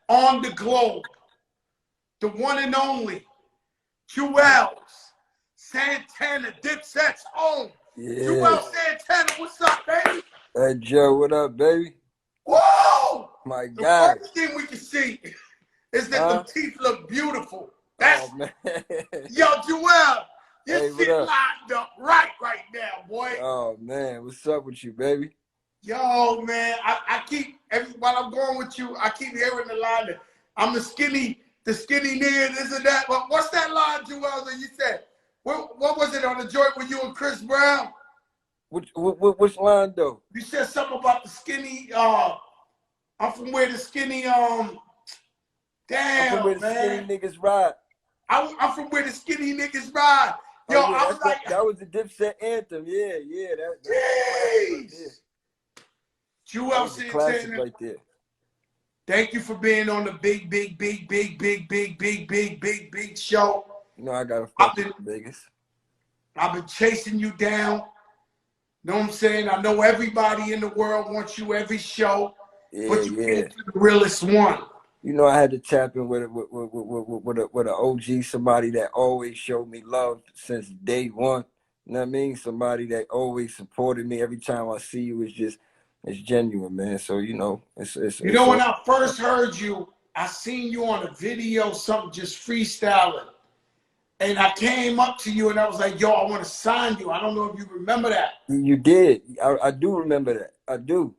on the globe, the one and only Juelz Santana, Dipset's own. Yeah. Juelz Santana, what's up, baby? Hey, Joe, what up, baby? Whoa! My The God. first thing we can see is that the teeth look beautiful. That's, oh, man. yo, Juelz, your Hey, what shit up? lined up right now, boy. Oh, man. What's up with you, baby? Yo, man, I keep, while I'm going with you, I keep hearing the line that I'm the skinny nigga, this and that. But what's that line, Juelz, that you said? What was it on the joint with you and Chris Brown? Which line, though? You said something about the skinny, I'm from where the skinny, I'm from where the skinny niggas ride. I'm from where the skinny niggas ride. Yo, oh, yeah, I was like, that was the Dipset anthem. Yeah. Jeez. Juelz Classic Santana, right there. thank you for being on the big show. You know I gotta fuck with Vegas. I've been chasing you down. Know what I'm saying? I know everybody in the world wants you every show, but you can't be the realest one. You know, I had to tap in with an OG, somebody that always showed me love since day one. You know what I mean? Somebody that always supported me. Every time I see you, it's genuine, man. So, you know, You know, when I first heard you, I seen you on a video, something just freestyling. And I came up to you and I was like, yo, I want to sign you. I don't know if you remember that. You did. I do remember that. I do.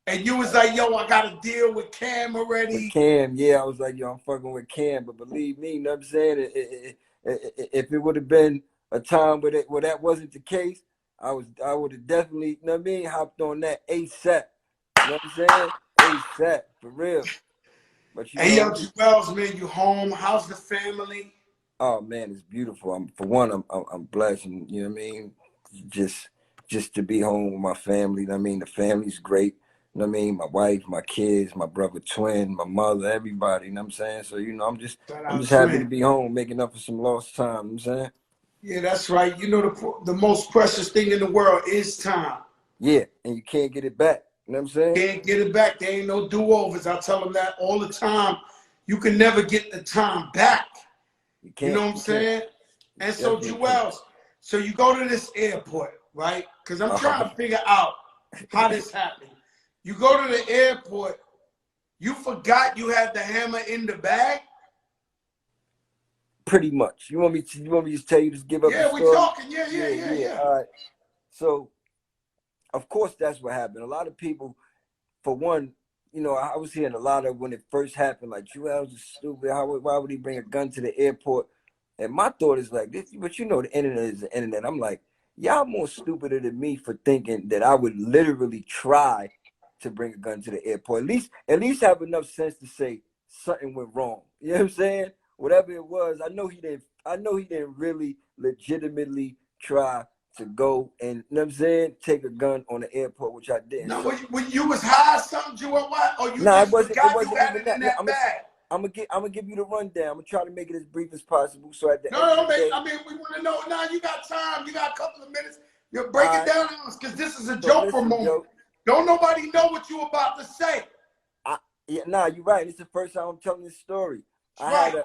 And you was like, yo, I got to deal with Cam already. With Cam, yeah. I was like, yo, I'm fucking with Cam. But believe me, you know what I'm saying? If it would have been a time where that wasn't the case, I would have definitely, you know what I mean, hopped on that ASAP. You know what I'm saying? ASAP, for real. But you hey, know, yo, Juelz, man, you home? How's the family? Oh man, it's beautiful. I'm blessed, and you know what I mean. Just to be home with my family. You know what I mean, the family's great. You know what I mean, my wife, my kids, my brother, twin, my mother, everybody. You know what I'm saying. So you know, I'm just happy to be home, making up for some lost time. You know what I'm saying. Yeah, that's right. You know, the most precious thing in the world is time. Yeah, and you can't get it back. You know what I'm saying? Can't get it back. There ain't no do-overs. I tell them that all the time. You can never get the time back. You know what I'm saying? And so, Juelz, so you go to this airport, right? Because I'm trying to figure out how this happened. You go to the airport, you forgot you had the hammer in the bag? Pretty much. You want me to just tell you, just give up the story? Yeah, we're talking. Yeah. All right. So, of course, that's what happened. A lot of people, for one, you know, I was hearing a lot of when it first happened, like, Juelz is stupid. Why would he bring a gun to the airport? And my thought is like this, but you know, the internet is the internet. I'm like, y'all more stupider than me for thinking that I would literally try to bring a gun to the airport. At least have enough sense to say something went wrong. You know what I'm saying? Whatever it was, I know he didn't really legitimately try to go and, you know what I'm saying, take a gun on the airport, which I didn't. No, when you was high or something, Juelz, what? Or you it wasn't even in that bag? I'm gonna give you the rundown. I'm gonna try to make it as brief as possible. So at the end of the day, I mean, we want to know. Now you got time. You got a couple of minutes. You break it down on us, because this is a joke for a moment. Joe, don't nobody know what you about to say. You're right. It's the first time I'm telling this story. I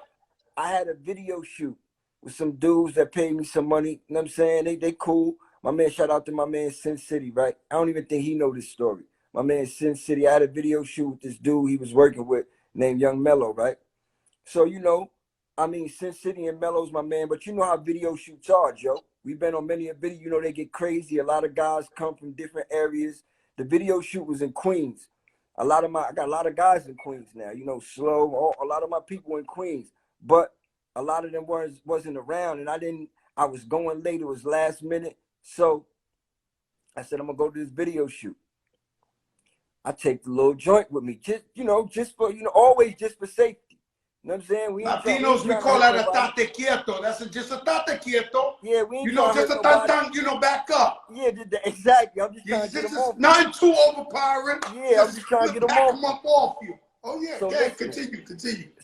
had a video shoot with some dudes that paid me some money. You know what I'm saying? They cool. My man, shout out to my man Sin City, right? I don't even think he know this story. My man Sin City, I had a video shoot with this dude he was working with named Young Mello, right? So, you know, I mean, Sin City and Mello's my man, but you know how video shoots are, Joe. We've been on many a video, you know, they get crazy. A lot of guys come from different areas. The video shoot was in Queens. I got a lot of guys in Queens now, you know, a lot of my people in Queens, but a lot of them wasn't around, and I was going late. It was last minute. So I said, I'm gonna go to this video shoot. I take the little joint with me, always just for safety. You know what I'm saying? Latinos, we call that a tate quieto. That's just a tate quieto. Yeah, we ain't, you know, just a tan, you know, back up. Yeah, exactly. I'm just trying to get them off. 9-2 overpowering. Yeah, I'm just trying to get them off you. Oh yeah, so continue.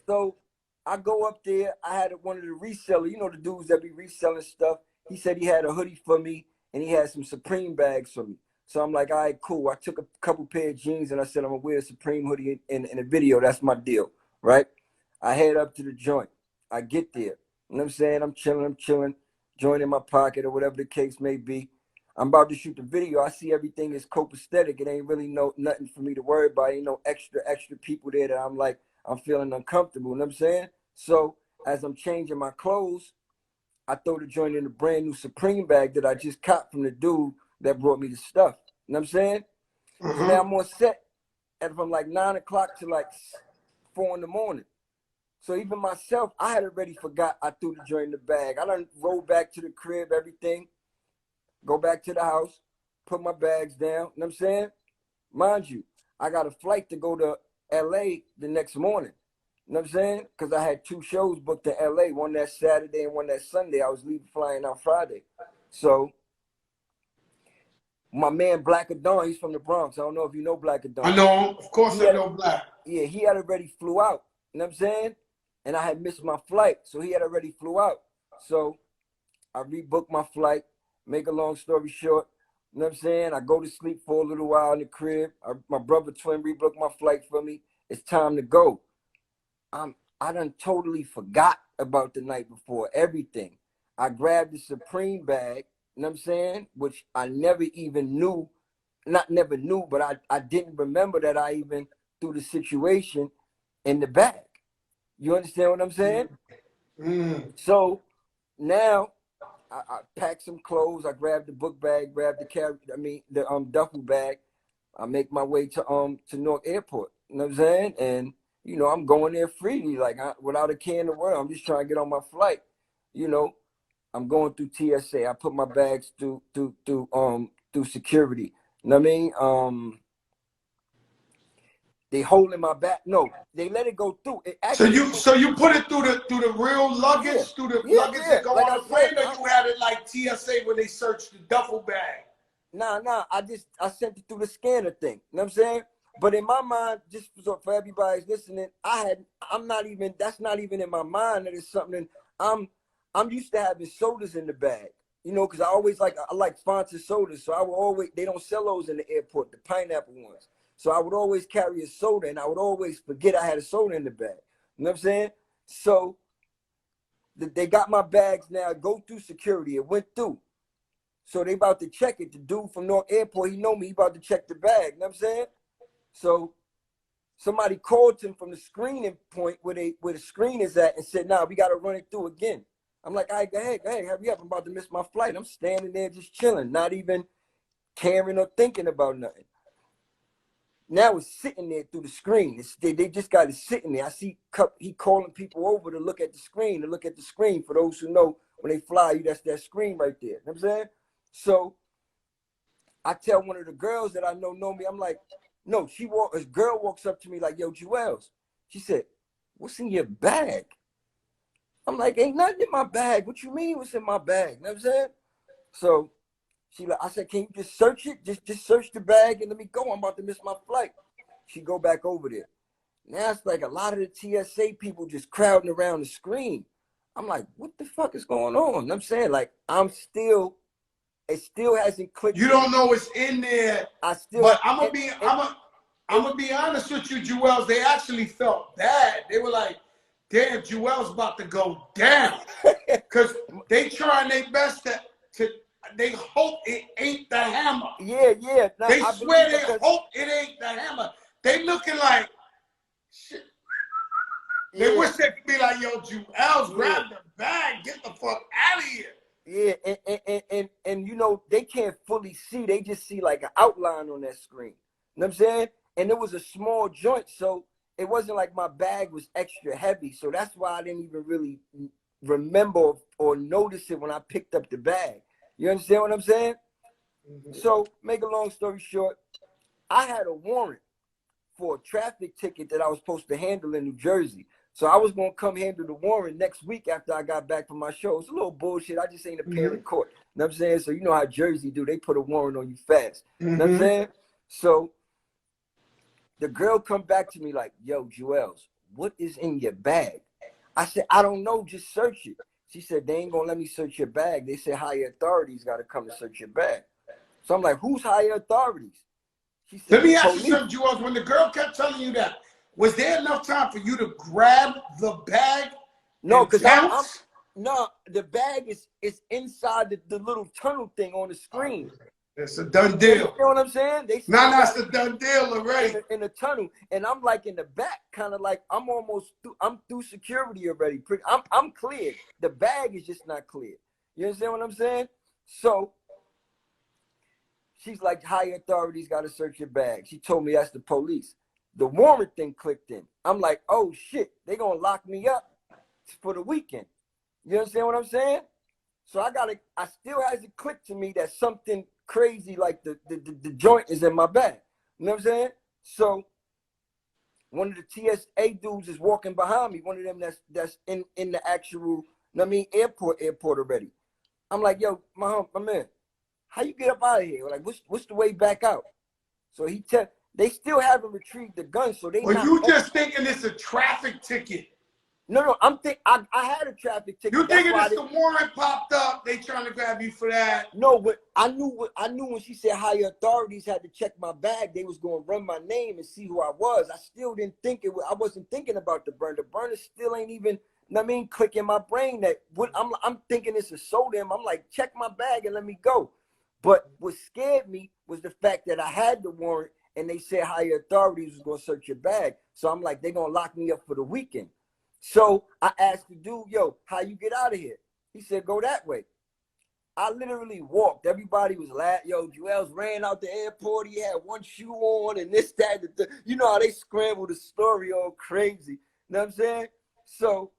So I go up there. I had one of the resellers, you know, the dudes that be reselling stuff. He said he had a hoodie for me and he had some Supreme bags for me. So I'm like, all right, cool. I took a couple pair of jeans and I said, I'm gonna wear a Supreme hoodie in a video. That's my deal, right? I head up to the joint. I get there. You know what I'm saying? I'm chilling, joint in my pocket or whatever the case may be. I'm about to shoot the video. I see everything is copacetic. It ain't really nothing for me to worry about. Ain't no extra people there that I'm like, I'm feeling uncomfortable. You know what I'm saying? So as I'm changing my clothes, I throw the joint in a brand new Supreme bag that I just caught from the dude that brought me the stuff. You know what I'm saying? So now I'm on set and from like 9 o'clock to like 4 in the morning. So even myself, I had already forgot I threw the joint in the bag. I done rolled back to the crib, everything, go back to the house, put my bags down. You know what I'm saying? Mind you, I got a flight to go to LA the next morning. You know what I'm saying? Because I had 2 shows booked in LA, one that Saturday and one that Sunday. I was flying out Friday. So my man Black Adon, he's from the Bronx. I don't know if you know Black Adon. I know him. Of course I know Black. Yeah, he had already flew out. You know what I'm saying? And I had missed my flight. So he had already flew out. So I rebooked my flight. Make a long story short, you know what I'm saying? I go to sleep for a little while in the crib. My brother twin rebooked my flight for me. It's time to go. I done totally forgot about the night before, everything. I grabbed the Supreme bag, you know what I'm saying? Which I never even knew, never knew, but I didn't remember that I even threw the situation in the bag. You understand what I'm saying? So now I packed some clothes. I grabbed the book bag, grabbed the duffel bag. I make my way to Newark Airport. You know what I'm saying? And you know, I'm going there freely, like without a care in the world. I'm just trying to get on my flight. You know, I'm going through TSA. I put my bags through security. You know what I mean? They holding my back. No, they let it go through. It actually, so you put it through the real luggage, through the luggage that go like on the plane, or you had it like TSA when they searched the duffel bag? Nah. I sent it through the scanner thing. You know what I'm saying? But in my mind, just for everybody's listening, that's not even in my mind that it's something. I'm used to having sodas in the bag, you know, because I like Fanta sodas. So I would always, they don't sell those in the airport, the pineapple ones. So I would always carry a soda and I would always forget I had a soda in the bag. You know what I'm saying? So they got my bags now, go through security. It went through. So they about to check it. The dude from Newark Airport, he know me, he about to check the bag. You know what I'm saying? So somebody called him from the screening point where the screen is at and said, nah, we got to run it through again. I'm like, all right, go ahead, hurry up. I'm about to miss my flight. I'm standing there just chilling, not even caring or thinking about nothing. Now it's sitting there through the screen. They just got it sitting there. I see he calling people over to look at the screen, For those who know, when they fly you, that's that screen right there. You know what I'm saying? So I tell one of the girls that I know me, I'm like, no, a girl walks up to me like, yo, Juelz. She said, what's in your bag? I'm like, ain't nothing in my bag. What you mean what's in my bag? You know what I'm saying? So I said, can you just search it? Just search the bag and let me go. I'm about to miss my flight. She go back over there. Now it's like a lot of the TSA people just crowding around the screen. I'm like, what the fuck is going on? You know what I'm saying? Like, it still hasn't clicked. You don't know what's in there. But I'm gonna be honest with you, Juelz. They actually felt bad. They were like, damn, Juelz about to go down. Because they trying their best to they hope it ain't the hammer. Yeah. Now, they swear they hope it ain't the hammer. They looking like shit. They wish they could be like, yo, Juelz, grab the bag, get the fuck out of here. Yeah, and you know, they can't fully see. They just see like an outline on that screen. You know what I'm saying? And it was a small joint, so it wasn't like my bag was extra heavy. So that's why I didn't even really remember or notice it when I picked up the bag. You understand what I'm saying? So, make a long story short, I had a warrant for a traffic ticket that I was supposed to handle in New Jersey. So I was going to come handle the warrant next week after I got back from my show. It's a little bullshit. I just ain't appearing in court. You know what I'm saying? So you know how Jersey do. They put a warrant on you fast. You know what I'm saying? So the girl come back to me like, yo, Juelz, what is in your bag? I said, I don't know. Just search it. She said, they ain't going to let me search your bag. They said higher authorities got to come and search your bag. So I'm like, who's higher authorities? She said, let me the ask you police. something, Juelz. When the girl kept telling you that, was there enough time for you to grab the bag? No, and because I'm bounce? no, the bag is inside the little tunnel thing on the screen. It's a done You deal. understand what I'm saying? They Nah, still it's a done deal already. in the tunnel, and I'm like in the back, kind of like I'm almost I'm through security already. I'm cleared. The bag is just not clear. You understand what I'm saying? So she's like, higher authorities got to search your bag. She told me that's the police. The warrant thing clicked in. I'm like, oh shit, they gonna lock me up for the weekend. You understand what I'm saying? So I still hasn't clicked to me that something crazy like the joint is in my bag. You know what I'm saying? So one of the TSA dudes is walking behind me, one of them that's in the actual, you know what I mean, airport already. I'm like, yo, my man, how you get up out of here? Like, what's the way back out? So they still haven't retrieved the gun, so they Well, not. you just thinking it's a traffic ticket. No, I had a traffic ticket. You thinking it's the warrant popped up? They trying to grab you for that? No, but I knew when she said higher authorities had to check my bag, they was gonna run my name and see who I was. I still didn't think it was. I wasn't thinking about the burner. The burner still ain't even. You know what I mean, click in my brain that what I'm thinking it's a soda. I'm like, check my bag and let me go. But what scared me was the fact that I had the warrant and they said higher authorities was gonna search your bag. So I'm like, they're gonna lock me up for the weekend. So I asked the dude, yo, how you get out of here? He said, go that way. I literally walked. Everybody was laughing. Yo, Juelz ran out the airport. He had one shoe on and this, that, you know how they scrambled the story all crazy. You know what I'm saying? So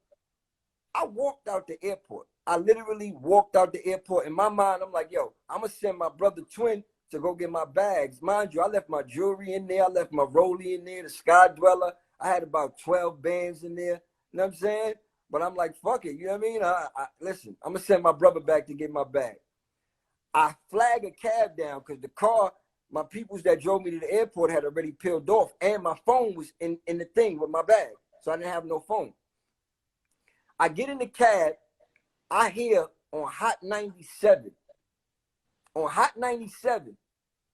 I walked out the airport. I literally walked out the airport. In my mind, I'm like, yo, I'm going to send my brother Twin to go get my bags. Mind you, I left my jewelry in there. I left my rollie in there, the Sky Dweller. I had about 12 bands in there. You know what I'm saying? But I'm like, fuck it. You know what I mean? Listen, I'm going to send my brother back to get my bag. I flag a cab down because the car, my peoples that drove me to the airport had already peeled off. And my phone was in the thing with my bag. So I didn't have no phone. I get in the cab. I hear on Hot 97. On Hot 97.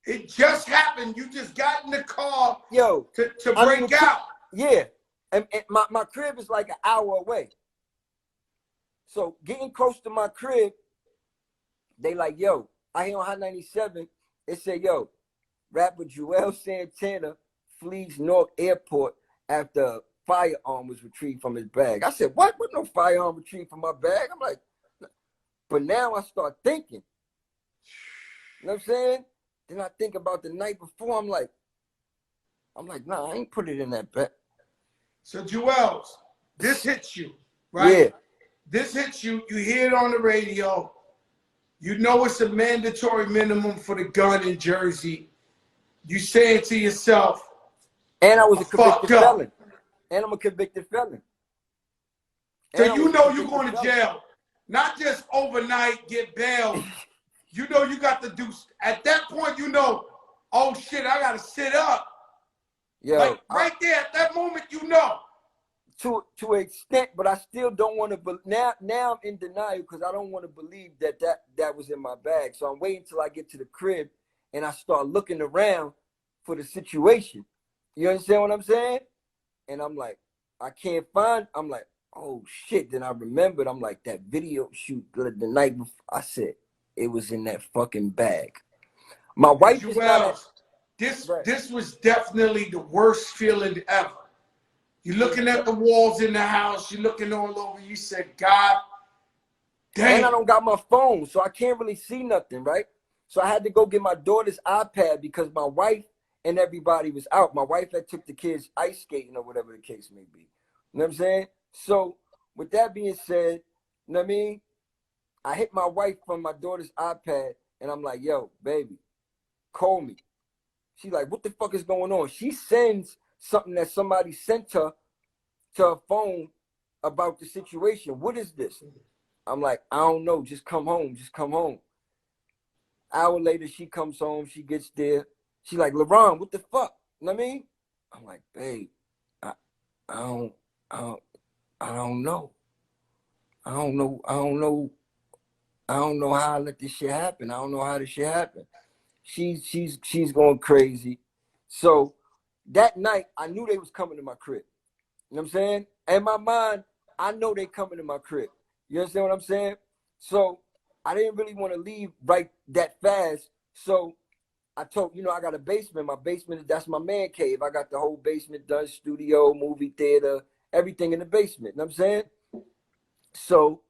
It just happened. You just got in the car yo, to break out. Yeah. And my crib is like an hour away. So getting close to my crib, they like, yo, I hear on Hot 97, it said, yo, rapper Juelz Santana flees Newark Airport after a firearm was retrieved from his bag. I said, what? What no firearm retrieved from my bag? I'm like, but now I start thinking. You know what I'm saying? Then I think about the night before. I'm like, nah, I ain't put it in that bag. So Juelz, this hits you, right? Yeah. This hits you. You hear it on the radio. You know it's a mandatory minimum for the gun in Jersey. You say it to yourself. And I was a convicted fucked up. felon. And I'm a convicted felon. So you know you're going to jail. Not just overnight, get bailed. You know you got to do, at that point, you know, oh shit, I got to sit up. Yo, like right there, at that moment, you know. To an extent, but I still don't want to, but now I'm in denial because I don't want to believe that was in my bag. So I'm waiting till I get to the crib and I start looking around for the situation. You understand what I'm saying? And I'm like, I can't find, I'm like, oh shit. Then I remembered, I'm like, that video shoot the night before, I said, it was in that fucking bag. My wife is not this was definitely the worst feeling ever. You're looking at the walls in the house, you're looking all over, you said, God damn. And I don't got my phone, so I can't really see nothing, right? So I had to go get my daughter's iPad because my wife and everybody was out. My wife had took the kids ice skating or whatever the case may be. You know what I'm saying? So with that being said, you know what I mean? I hit my wife from my daughter's iPad and I'm like, yo, baby, call me. She's like, what the fuck is going on? She sends something that somebody sent her to her phone about the situation. What is this? I'm like, I don't know. Just come home. Just come home. Hour later, she comes home. She gets there. She's like, LeBron, what the fuck? You know what I mean? I'm like, babe, I don't know. I don't know how I let this shit happen. I don't know how this shit happened. She's going crazy. So that night, I knew they was coming to my crib. You know what I'm saying? In my mind, I know they coming to my crib. You understand what I'm saying? So I didn't really want to leave right that fast. So I told, I got a basement. My basement, that's my man cave. I got the whole basement done, studio, movie theater, everything in the basement. You know what I'm saying? So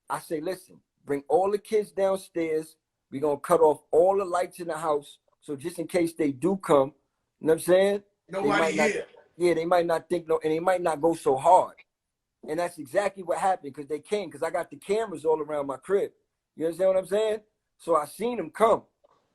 I say, listen, bring all the kids downstairs. We're going to cut off all the lights in the house. So just in case they do come, you know what I'm saying? Nobody here. Yeah, they might not think, and they might not go so hard. And that's exactly what happened because they came, because I got the cameras all around my crib. You understand what I'm saying? So I seen them come.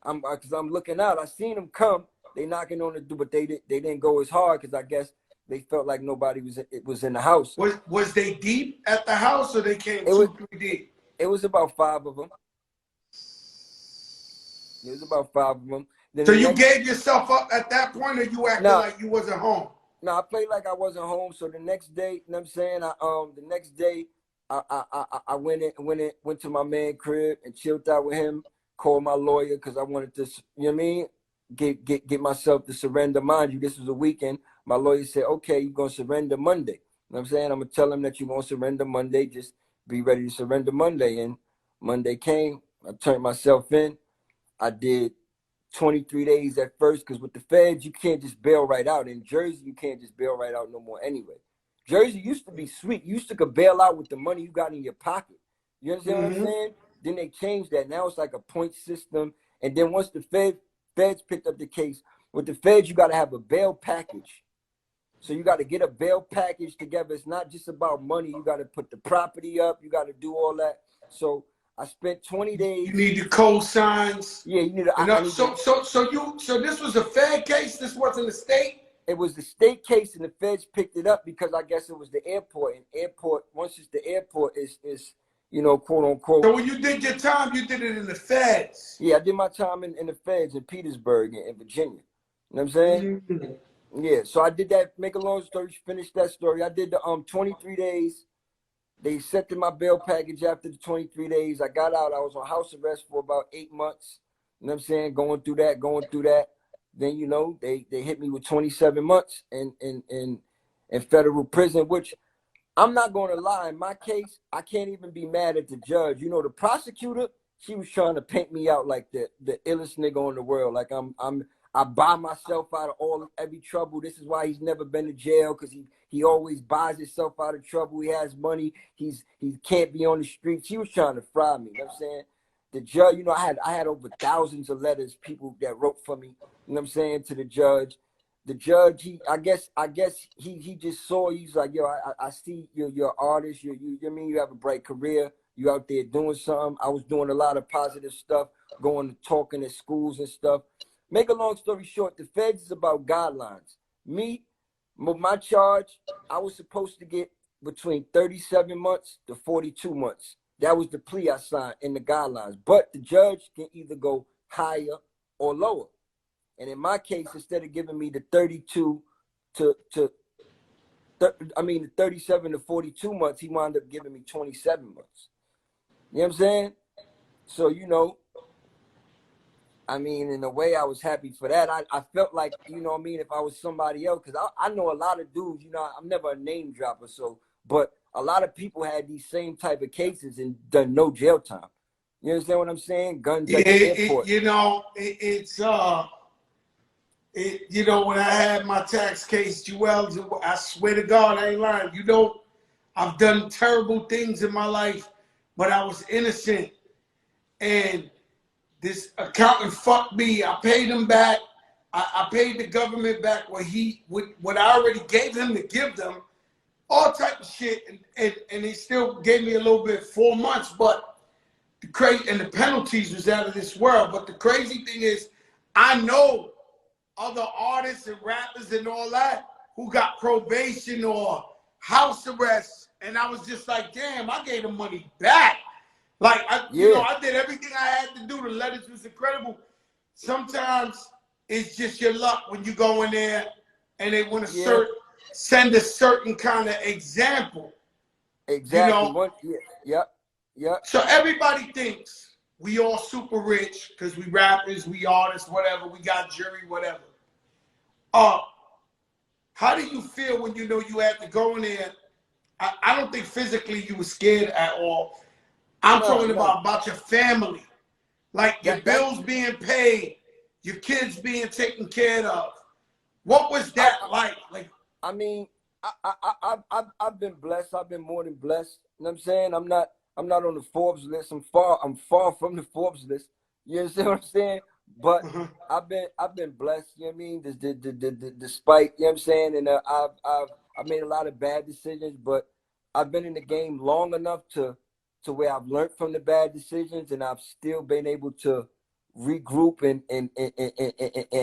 Because I'm looking out. I seen them come. They knocking on the door, but they didn't go as hard because I guess they felt like nobody was in the house. Was they deep at the house or they came 2-3 deep? It was about 5 of them. It was about 5 of them. Then so you gave yourself up at that point, or you acted like you wasn't home? No, I played like I wasn't home. So the next day, you know what I'm saying? The next day, I went to my man crib and chilled out with him. Called my lawyer because I wanted to, you know what I mean? Get myself to surrender. Mind you, this was a weekend. My lawyer said, okay, you're going to surrender Monday. You know what I'm saying? I'm going to tell him that you're going to surrender Monday. Just be ready to surrender Monday. And Monday came. I turned myself in. I did 23 days at first because with the feds, you can't just bail right out. In Jersey, you can't just bail right out no more anyway. Jersey used to be sweet. You used to could bail out with the money you got in your pocket. You understand what I'm saying? Then they changed that. Now it's like a point system. And then once the feds picked up the case, with the feds, you got to have a bail package. So you got to get a bail package together. It's not just about money. You got to put the property up. You got to do all that. So I spent 20 days. You need the cosigns. Yeah, you need to. So this was a Fed case? This wasn't a state? It was the state case, and the feds picked it up because I guess it was the airport. And airport, once it's the airport, is quote unquote. So when you did your time, you did it in the feds. Yeah, I did my time in the feds in Petersburg in Virginia. You know what I'm saying? Yeah, so I did that. Make a long story, finish that story. I did the 23 days. They accepted my bail package after the 23 days. I got out. I was on house arrest for about 8 months. You know what I'm saying? Going through that. Then, they hit me with 27 months in federal prison, which I'm not going to lie. In my case, I can't even be mad at the judge. The prosecutor, she was trying to paint me out like the illest nigga in the world. Like I buy myself out of every trouble. This is why he's never been to jail, because he always buys himself out of trouble. He has money. He can't be on the street. She was trying to fry me. You know what I'm saying? The judge, I had over thousands of letters, people that wrote for me, you know what I'm saying, to the judge. The judge, I guess he just saw, he's like, yo, I see you're an artist. You have a bright career. You out there doing something. I was doing a lot of positive stuff, going to talking at schools and stuff. Make a long story short, the feds is about guidelines. My charge, I was supposed to get between 37 months to 42 months. That was the plea I signed in the guidelines. But the judge can either go higher or lower. And in my case, instead of giving me the 37 to 42 months, he wound up giving me 27 months. You know what I'm saying? So, in a way, I was happy for that. I felt like, if I was somebody else, because I know a lot of dudes, I'm never a name dropper, but a lot of people had these same type of cases and done no jail time. You understand what I'm saying? Guns at the airport. When I had my tax case, Juelz, I swear to God, I ain't lying. I've done terrible things in my life, but I was innocent. And this accountant fucked me. I paid him back. I paid the government back what I already gave him to give them, all type of shit. And they still gave me a little bit, 4 months, but the penalties was out of this world. But the crazy thing is, I know other artists and rappers and all that who got probation or house arrest, and I was just like, damn, I gave them money back. Like, I did everything I had to do. The letters was incredible. Sometimes it's just your luck when you go in there and they want to send a certain kind of example. Exactly. So everybody thinks we all super rich because we rappers, we artists, whatever. We got jury, whatever. How do you feel when you know you had to go in there? I don't think physically you were scared at all. I'm talking about your family. Like your bills being paid, your kids being taken care of. What was that like? I mean, I've been blessed. I've been more than blessed. You know what I'm saying? I'm not on the Forbes list. I'm far from the Forbes list. You understand what I'm saying? But I've been blessed. You know what I mean? Despite, you know what I'm saying? And I've made a lot of bad decisions, but I've been in the game long enough to where I've learned from the bad decisions, and I've still been able to regroup and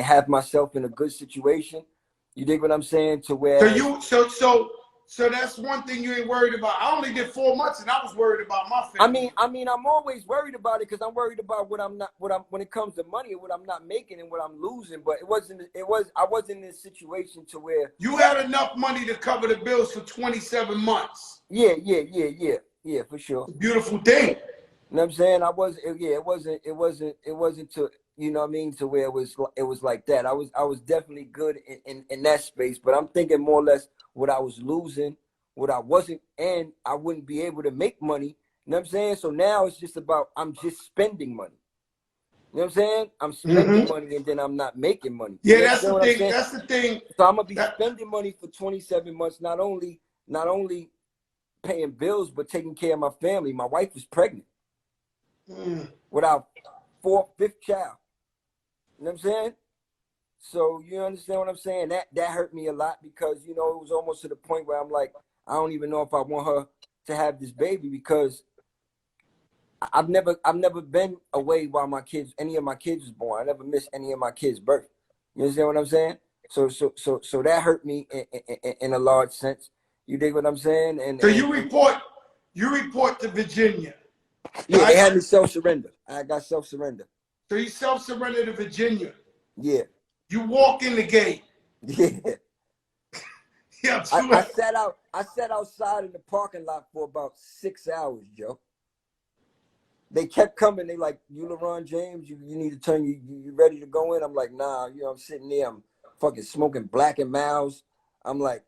have myself in a good situation. You dig what I'm saying? To where so that's one thing you ain't worried about. I only did 4 months and I was worried about my family. I mean, I'm always worried about it because I'm worried about when it comes to money, what I'm not making and what I'm losing. But I wasn't in a situation to where you had enough money to cover the bills for 27 months. Yeah, for sure. It's a beautiful thing. You know what I'm saying? It wasn't to, you know what I mean, to where it was like that. I was definitely good in that space, but I'm thinking more or less what I was losing, what I wasn't, and I wouldn't be able to make money. You know what I'm saying? So now it's just about, I'm just spending money. You know what I'm saying? I'm spending money and then I'm not making money. Yeah, that's the thing. That's the thing. So I'm gonna be spending money for 27 months, not only paying bills, but taking care of my family. My wife was pregnant with our fifth child. You know what I'm saying? So you understand what I'm saying? That hurt me a lot because, you know, it was almost to the point where I'm like, I don't even know if I want her to have this baby because I've never been away while any of my kids was born. I never missed any of my kids' birth. You understand what I'm saying? So that hurt me in a large sense. You dig what I'm saying? And so you report to Virginia. Yeah, right? They had me self-surrender. I got self-surrender. So you self-surrender to Virginia. Yeah. You walk in the gate. Yeah. Yeah. I sat outside in the parking lot for about 6 hours, Joe. They kept coming. They like, you LeBron James, you need to turn, you ready to go in? I'm like, nah, you know, I'm sitting there, I'm fucking smoking Black and Miles. I'm like,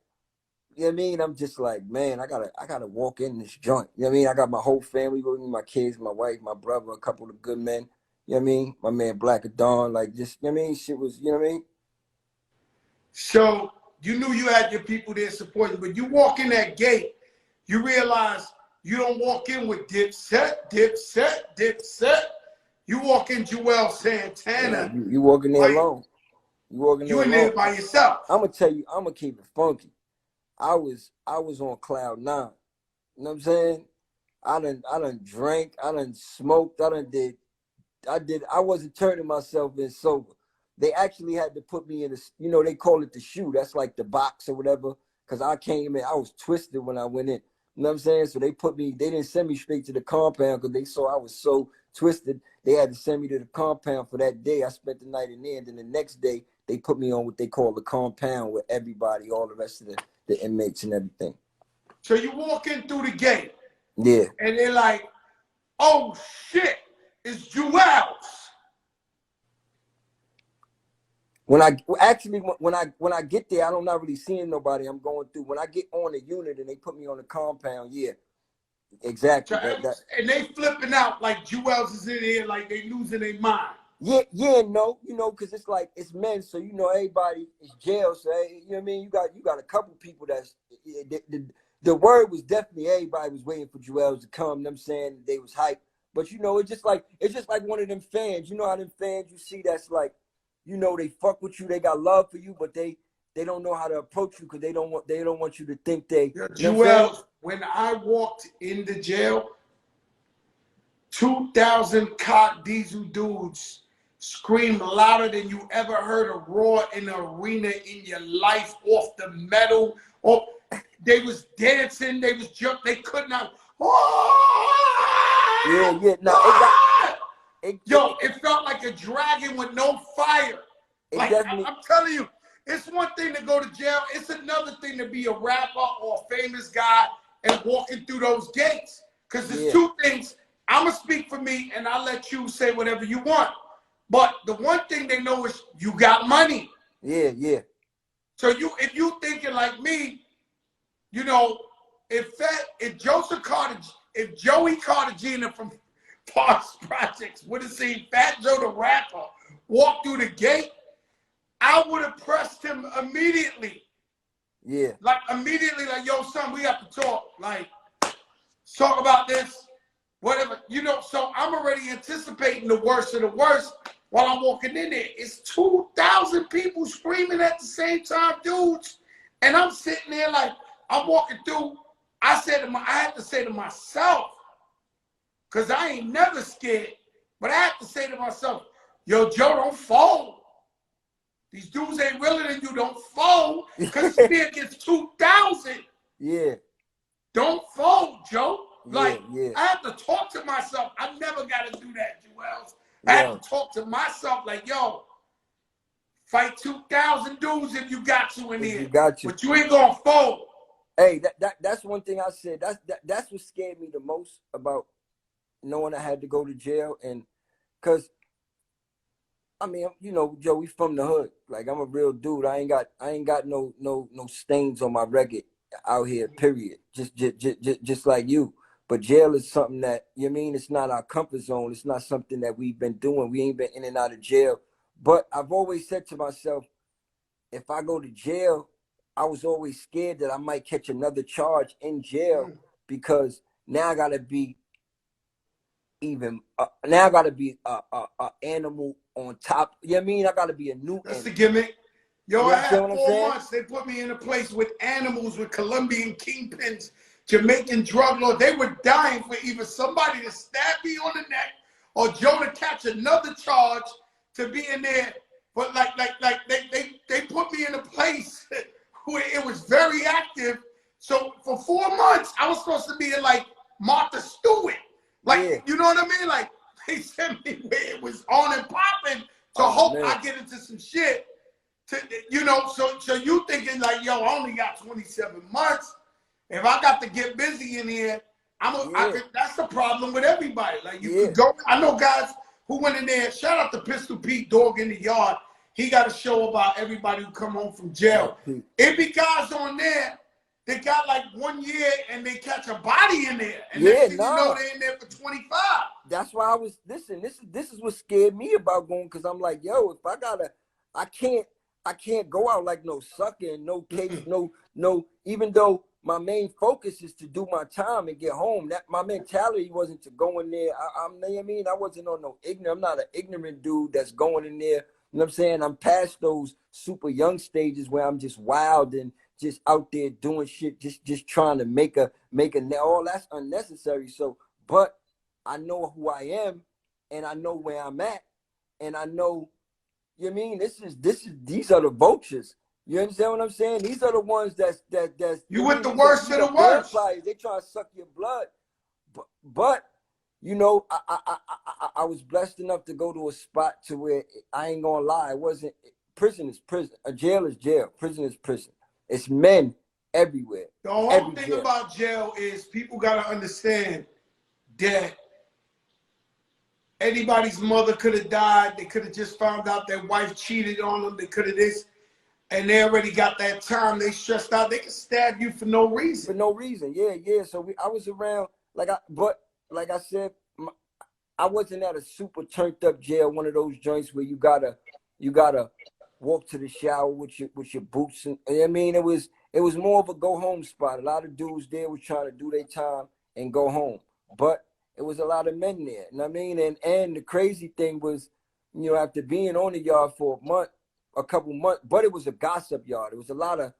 you know what I mean? I'm just like, man, I gotta walk in this joint. You know what I mean? I got my whole family with me, my kids, my wife, my brother, a couple of good men. You know what I mean? My man Black at Dawn, like just, you know what I mean? Shit was, you know what I mean? So you knew you had your people there supporting, but you walk in that gate, you realize you don't walk in with Dipset. You walk in Juelz Santana. Yeah, you walk in there alone. You in there by yourself. I'm gonna tell you, I'm gonna keep it funky. I was on cloud 9. You know what I'm saying? I done drank, I done smoked, I wasn't turning myself in sober. They actually had to put me in you know, they call it the shoe. That's like the box or whatever. Cause I came in, I was twisted when I went in. You know what I'm saying? So they didn't send me straight to the compound because they saw I was so twisted. They had to send me to the compound for that day. I spent the night in there, and then the next day they put me on what they call the compound with everybody, all the rest of the inmates and everything. So you walk in through the gate. Yeah. And they're like, oh shit, it's Juelz. When I get there, I'm not really seeing nobody. I'm going through. When I get on the unit and they put me on the compound, yeah, exactly. And they flipping out like Juelz is in here, like they losing their mind. Yeah, no, you know, because it's like it's men, so you know everybody is jail. So you know what I mean. You got a couple people that's the word was definitely everybody was waiting for Juelz to come. You know what I'm saying they was hyped, but you know it's just like one of them fans. You know how them fans you see that's like. You know they fuck with you, they got love for you, but they don't know how to approach you because they don't want you to think they. Yeah, Juelz, when I walked in the jail, 2,000 cock diesel dudes screamed louder than you ever heard a roar in the arena in your life off the metal. Oh, they was dancing, they was jumping, they could not. Yeah, no, it felt like a dragon with no fire. Like I'm telling you, it's one thing to go to jail. It's another thing to be a rapper or a famous guy and walking through those gates. Because there's two things I'm going to speak for me, and I'll let you say whatever you want. But the one thing they know is you got money. Yeah, yeah. So if you thinking like me, you know, if Joey Cartagena from Parks Projects would have seen Fat Joe the rapper walk through the gate, I would have pressed him immediately. Yeah. Like immediately, like, yo, son, we have to talk. Like, talk about this, whatever. You know, so I'm already anticipating the worst of the worst while I'm walking in there. It's 2,000 people screaming at the same time, dudes. And I'm sitting there like, I'm walking through. I had to say to myself, because I ain't never scared, but I had to say to myself, yo, Joe, don't fold. These dudes ain't realer than you. Don't fold, because it's me against 2,000. Yeah. Don't fold, Joe. Like, yeah. I have to talk to myself. I never got to do that, Juelz. I have to talk to myself like, yo, fight 2,000 dudes if you got to in here. But you ain't going to fold. Hey, that's one thing I said. That's what scared me the most about knowing I had to go to jail. And because, I mean, you know, Joe, we from the hood. Like, I'm a real dude. I ain't got no stains on my record out here, period. Just like you. But jail is something that, you know what I mean, it's not our comfort zone. It's not something that we've been doing. We ain't been in and out of jail. But I've always said to myself, if I go to jail, I was always scared that I might catch another charge in jail, because now I gotta be a animal on top. You know what I mean? I gotta be a new That's animal. the gimmick. Yo, You I had 4 saying? months. They put me in a place with animals, with Colombian kingpins, Jamaican drug lords. They were dying for either somebody to stab me on the neck or Joe to catch another charge to be in there. But like they put me in a place where it was very active. So for 4 months, I was supposed to be in like Martha Stewart. Like, you know what I mean? Like, they sent me where it was on and popping to hope I get into some shit. You know, so you thinking like, yo, I only got 27 months. If I got to get busy in here, that's the problem with everybody. Like, you could go. I know guys who went in there. Shout out to Pistol Pete, Dog in the Yard. He got a show about everybody who come home from jail. It be guys on there. They got like 1 year and they catch a body in there. And next thing you know, they're in there for 25. That's why I was, listen, this is what scared me about going, because I'm like, yo, if I can't go out like no sucker and no case, no, even though my main focus is to do my time and get home. That my mentality wasn't to go in there. You know what I mean? I wasn't on no ignorant. I'm not an ignorant dude that's going in there. You know what I'm saying? I'm past those super young stages where I'm just wild and just out there doing shit, just trying to make a all that's unnecessary. So, but I know who I am, and I know where I'm at, and I know, you know what I mean, these are the vultures. You understand what I'm saying? These are the ones that's you with the worst of the worst. They try to suck your blood, but you know, I was blessed enough to go to a spot to where, I ain't gonna lie, it wasn't, prison is prison, a jail is jail, prison is prison. It's men everywhere. The whole thing about jail is people gotta understand that anybody's mother could have died. They could have just found out their wife cheated on them. They could have this, and they already got that time. They stressed out. They can stab you for no reason. For no reason, yeah. So I was around, but like I said, I wasn't at a super turned up jail, one of those joints where you gotta walk to the shower with your boots, and I mean, it was more of a go home spot. A lot of dudes there was trying to do their time and go home, but it was a lot of men there. You know what I mean? And the crazy thing was, you know, after being on the yard for a couple months, but it was a gossip yard. It was a lot of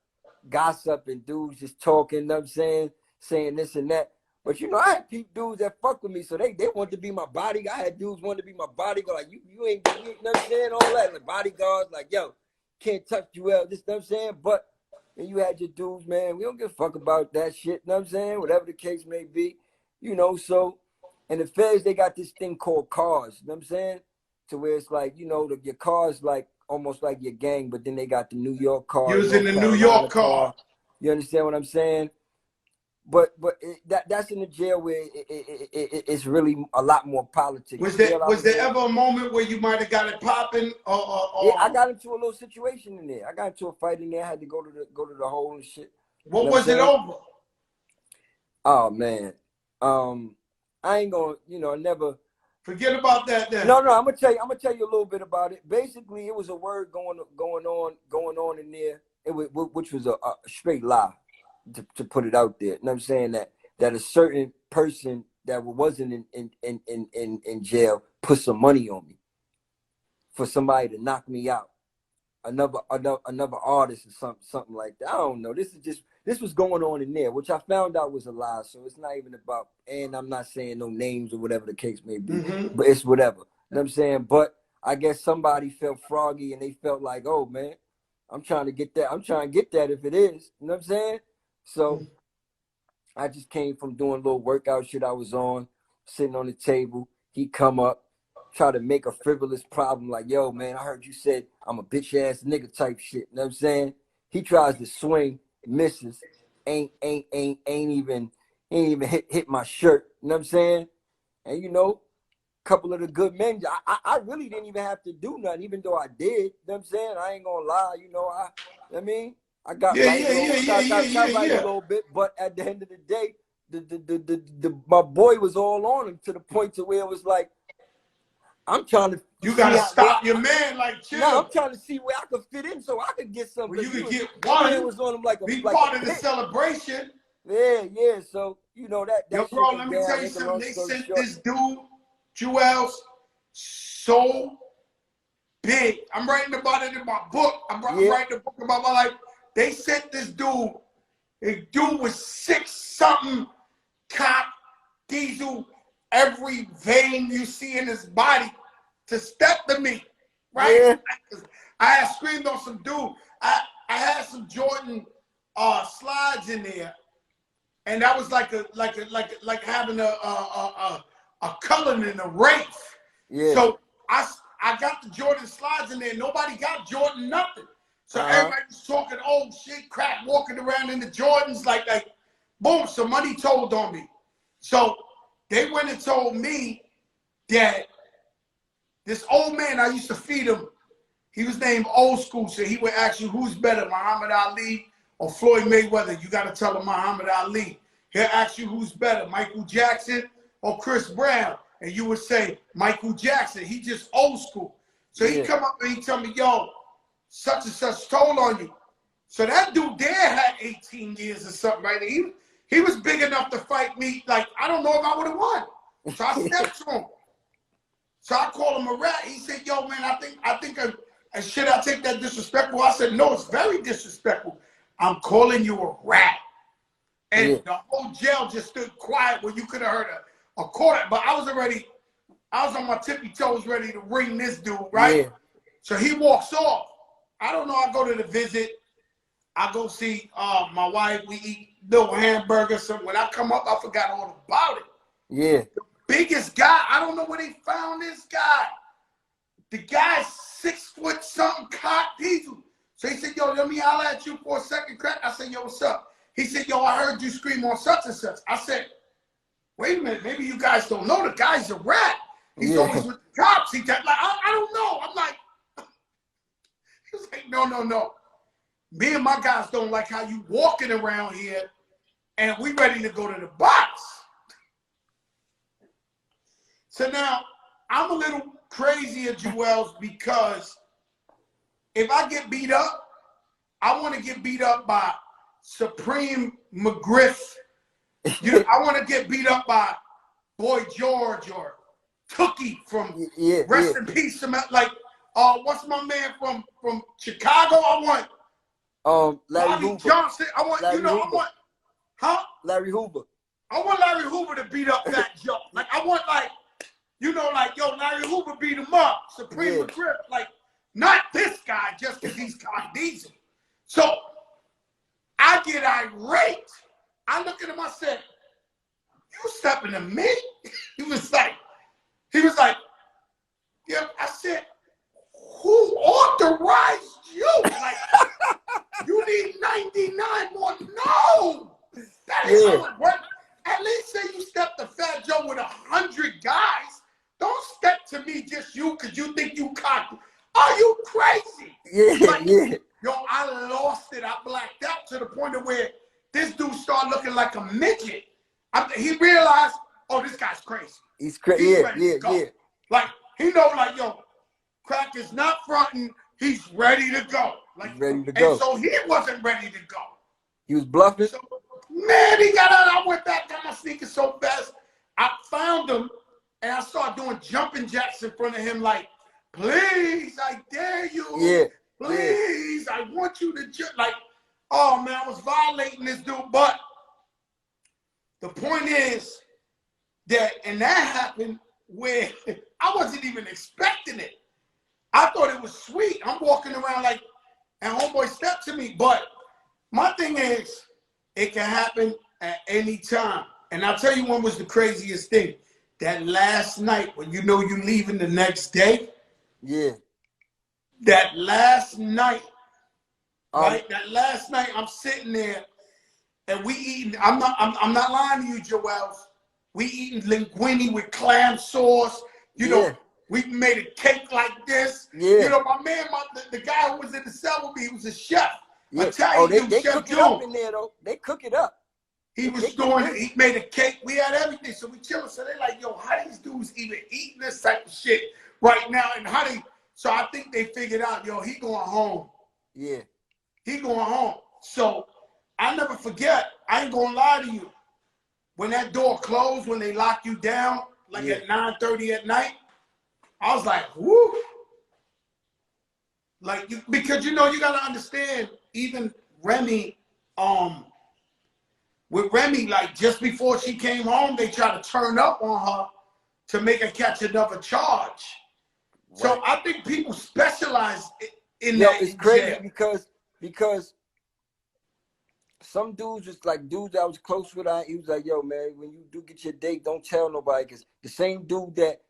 gossip and dudes just talking, you know what I'm saying this and that. But you know, I had dudes that fuck with me, so they wanted to be my bodyguard. I had dudes wanted to be my bodyguard, like you ain't you know what I'm saying, all that, like bodyguards, like, yo, can't touch Juelz, this, you know what I'm saying? But then you had your dudes, man, we don't give a fuck about that shit, you know what I'm saying? Whatever the case may be, you know. So, and the feds, they got this thing called cars, you know what I'm saying? To where it's like, you know, your car's like almost like your gang, but then they got the New York car. Using the New York car. You understand what I'm saying? that's in the jail where it's really a lot more politics. Was there ever a moment where you might have got it popping? Yeah, I got into a little situation in there. I got into a fight in there. I had to go to the hole and shit. What was it over? Oh man, I ain't gonna, never. Forget about that then. No, I'm gonna tell you a little bit about it. Basically, it was a word going on in there. Which was a straight lie, to put it out there. You know what I'm saying? That a certain person that wasn't in jail put some money on me for somebody to knock me out. Another artist or something like that. I don't know. This was going on in there, which I found out was a lie. So it's not even about, and I'm not saying no names or whatever the case may be, but it's whatever. You know what I'm saying? But I guess somebody felt froggy and they felt like, oh man, I'm trying to get that. I'm trying to get that if it is. You know what I'm saying? So I just came from doing a little workout shit I was on, sitting on the table. He come up, try to make a frivolous problem like, yo, man, I heard you said I'm a bitch ass nigga type shit. You know what I'm saying? He tries to swing, misses, ain't even hit my shirt. You know what I'm saying? And couple of the good men, I really didn't even have to do nothing, even though I did. You know what I'm saying? I ain't gonna lie, I got right a little bit, but at the end of the day, my boy was all on him to the point to where it was like, I'm trying to. You gotta stop your man, like chill. No, I'm trying to see where I could fit in so I could get something. Well, you could get one. Was on him like be part of the celebration. Yeah. So that. Yo, bro, let me tell you something. They sent this dude, Juelz, so big. I'm writing about it in my book. I'm writing a book about my life. They sent this dude. A dude was 6-something, cop, diesel, every vein you see in his body to step to me, right? Yeah. I had screamed on some dude. I had some Jordan slides in there, and that was like having a culling in a race. Yeah. So I got the Jordan slides in there. Nobody got Jordan nothing. So everybody was talking old shit, crap, walking around in the Jordans like boom. Somebody told on me. So they went and told me that this old man, I used to feed him, he was named Old School, so he would ask you, who's better, Muhammad Ali or Floyd Mayweather? You got to tell him Muhammad Ali. He'll ask you, who's better, Michael Jackson or Chris Brown? And you would say, Michael Jackson. He just old school. So he come up and he tell me, yo, such and such told on you. So that dude there had 18 years or something, right? He was big enough to fight me. Like, I don't know if I would have won. So I stepped to him. So I called him a rat. He said, yo, man, I think should I take that disrespectful? I said, no, it's very disrespectful. I'm calling you a rat. And the whole jail just stood quiet where you could have heard a quarter. But I was on my tippy toes ready to ring this dude, right? Yeah. So he walks off. I don't know. I go to the visit. I go see my wife. We eat little hamburgers. So when I come up, I forgot all about it. Yeah. The biggest guy, I don't know where they found this guy. The guy's 6 foot something, cock diesel. So he said, yo, let me holler at you for a second, crack. I said, yo, what's up? He said, yo, I heard you scream on such and such. I said, wait a minute, maybe you guys don't know the guy's a rat. He's always with the cops. He like, I don't know. I'm like, he was like, no. Me and my guys don't like how you walking around here and we ready to go to the box. So now I'm a little crazy at Juelz because if I get beat up, I want to get beat up by Supreme McGriff. I want to get beat up by Boy George or Tookie from Rest in Peace. Like, what's my man from Chicago? I want Larry Bobby Hoover. Johnson. I want Larry Hoover. Larry Hoover. I want Larry Hoover to beat up that Joe. Like I want yo, Larry Hoover beat him up. Supreme McGriff. Like, not this guy just because he's kind of decent. So I get irate. I look at him, I said, you stepping to me? He was like, yeah. I said, who authorized you? Like, you need 99 more. No, that That is what. At least say you step to Fat Joe with 100 guys. Don't step to me just you because you think you cocky. Are you crazy? Yo, I lost it. I blacked out to the point of where this dude started looking like a midget. He realized, oh, this guy's crazy. He's crazy. Like, he know, like, yo, Crack is not fronting. He's ready to go. Like, ready to go. And so he wasn't ready to go. He was bluffing? So, man, he got out. I went back, got my sneakers so fast. I found him, and I started doing jumping jacks in front of him like, please, I dare you. Please, I want you to just, like, oh, man, I was violating this dude. But the point is that, and that happened where I wasn't even expecting it. I thought it was sweet. I'm walking around like, and homeboy stepped to me. But my thing is, it can happen at any time. And I'll tell you when was the craziest thing. That last night when you know you're leaving the next day. Yeah. That last night, right? That last night, I'm sitting there and we eating. I'm not lying to you, Juelz. We eating linguine with clam sauce. You know, we made a cake like this. You know, my man, the guy who was in the cell with me, he was a chef. Italian they chef cook it up in there though. They cook it up. He was doing it. He made a cake. We had everything. So we chilling. So they like, yo, how these dudes even eating this type of shit right now? And how they? So I think they figured out, yo, he going home. Yeah. He going home. So I never forget. I ain't gonna lie to you. When that door closed, when they lock you down, like at 9:30 at night, I was like, whoo. Like, because you know, you gotta understand, even Remy, with Remy, like just before she came home, they tried to turn up on her to make her catch another charge. Right. So I think people specialize in that. It's crazy because some dudes just like dudes I was close with. He was like, yo, man, when you do get your date, don't tell nobody. Because the same dude that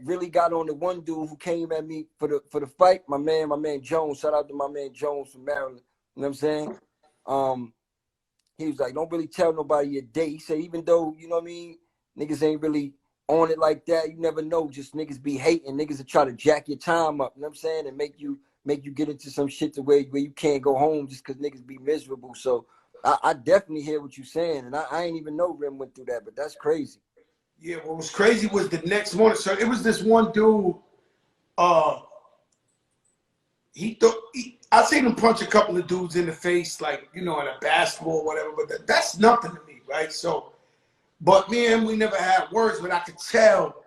really got on the one dude who came at me for the fight, my man Jones. Shout out to my man Jones from Maryland. You know what I'm saying? He was like, don't really tell nobody your date. He said, even though, you know what I mean, niggas ain't really on it like that, you never know. Just niggas be hating. Niggas will try to jack your time up, you know what I'm saying? And make you get into some shit to where you can't go home just because niggas be miserable. So I definitely hear what you're saying. And I ain't even know Rim went through that, but that's crazy. Yeah, what was crazy was the next morning. So it was this one dude, I seen him punch a couple of dudes in the face, like, you know, in a basketball or whatever, but that's nothing to me, right? So, but me and him, we never had words, but I could tell